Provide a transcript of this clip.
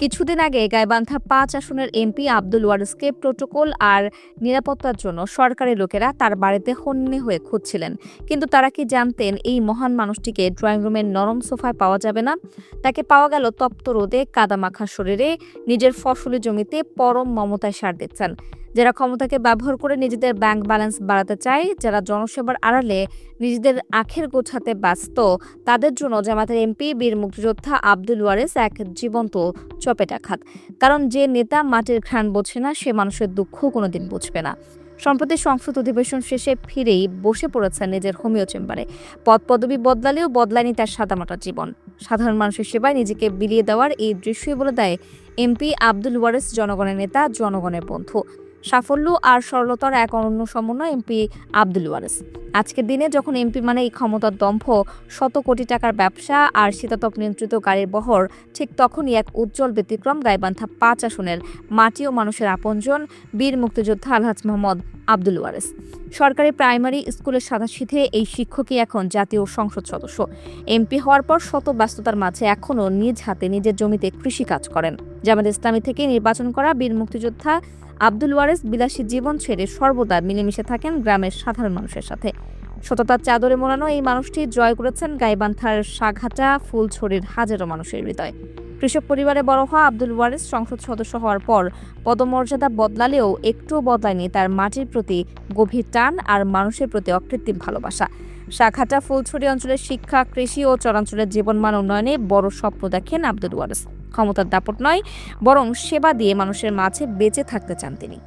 কিছুদিন আগে গাইবান্ধা ৫ আসনের এমপি আব্দুল ওয়ারিসকে প্রোটোকল আর নিরাপত্তার জন্য সরকারি লোকেরা তার বাড়িতে হন্যে হয়ে খুঁজছিলেন। কিন্তু তারা কি জানতেন এই মহান মানুষটিকে ড্রয়িং রুমের নরম সোফায় পাওয়া যাবে না? তাকে পাওয়া গেল তপ্ত রোদে, কাদামাখা শরীরে, নিজের ফসলি জমিতে পরম মমতায় সার দিচ্ছেন। যারা ক্ষমতাকে ব্যবহার করে নিজেদের ব্যাংক ব্যালেন্স বাড়াতে চায়, যারা জনসেবার আড়ালে নিজেদের আখের গোছাতে ব্যস্ত, তাদের জন্য জামায়াতের এমপি বীর মুক্তিযোদ্ধা আব্দুল ওয়ারিস এক জীবন্ত চপেটাঘাত। কারণ যে নেতা মাটির ঘ্রাণ বোঝে না, সে মানুষের দুঃখ কোনোদিন বুঝবে না। সম্প্রতি সংসদ অধিবেশন শেষে ফিরেই বসে পড়েছেন নিজের হোমিও চেম্বারে। পদ পদবি বদলালেও বদলায়নি তার সাদামাটা জীবন। সাধারণ মানুষের সেবায় নিজেকে বিলিয়ে দেওয়ার এই দৃশ্যই বলে দেয় এমপি আব্দুল ওয়ারিস জনগণের নেতা, জনগণের বন্ধু। সাফল্য আর সরলতার এক অনন্য সমন্বয় এমপি আব্দুল ওয়ারিস। আজকের দিনে যখন এমপি মানে এই ক্ষমতার দম্ভ, শত কোটি টাকার ব্যবসা আর শীতাতপ নিয়ন্ত্রিত গাড়ির বহর, ঠিক তখনই এক উজ্জ্বল ব্যতিক্রম গাইবান্ধা ৫ আসনের মাটি ও মানুষের আপনজন বীর মুক্তিযোদ্ধা আলহাজ মোহাম্মদ আব্দুল ওয়ারিস। সরকারি প্রাইমারি স্কুলের সাদাসিধে এই শিক্ষকই এখন জাতীয় সংসদ সদস্য। এমপি হওয়ার পর শত ব্যস্ততার মাঝে এখনও নিজ হাতে নিজের জমিতে কৃষি কাজ করেন। জামায়াত ইসলামী থেকে নির্বাচন করা বীর মুক্তিযোদ্ধা আব্দুল ওয়ারিস বিলাসী জীবন ছেড়ে সর্বদা মিলেমিশে থাকেন গ্রামের সাধারণ মানুষের সাথে। সততার চাদরে মোড়ানো এই মানুষটি জয় করেছেন গাইবান্ধার সাঘাটা, ফুলছড়ির হাজারো মানুষের হৃদয়। কৃষক পরিবারে বড় হওয়া আব্দুল ওয়ারিস সংসদ সদস্য হওয়ার পর পদমর্যাদা বদলালেও একটুও বদলায়নি তার মাটির প্রতি গভীর টান আর মানুষের প্রতি অকৃত্রিম ভালোবাসা। সাঘাটা, ফুলছড়ি অঞ্চলের শিক্ষা, কৃষি ও চরাঞ্চলের জীবনমান উন্নয়নে বড় স্বপ্ন দেখেন আব্দুল ওয়ারিস। ক্ষমতার দাপট নয়, বরং সেবা দিয়ে মানুষের মাঝে বেঁচে থাকতে চান তিনি।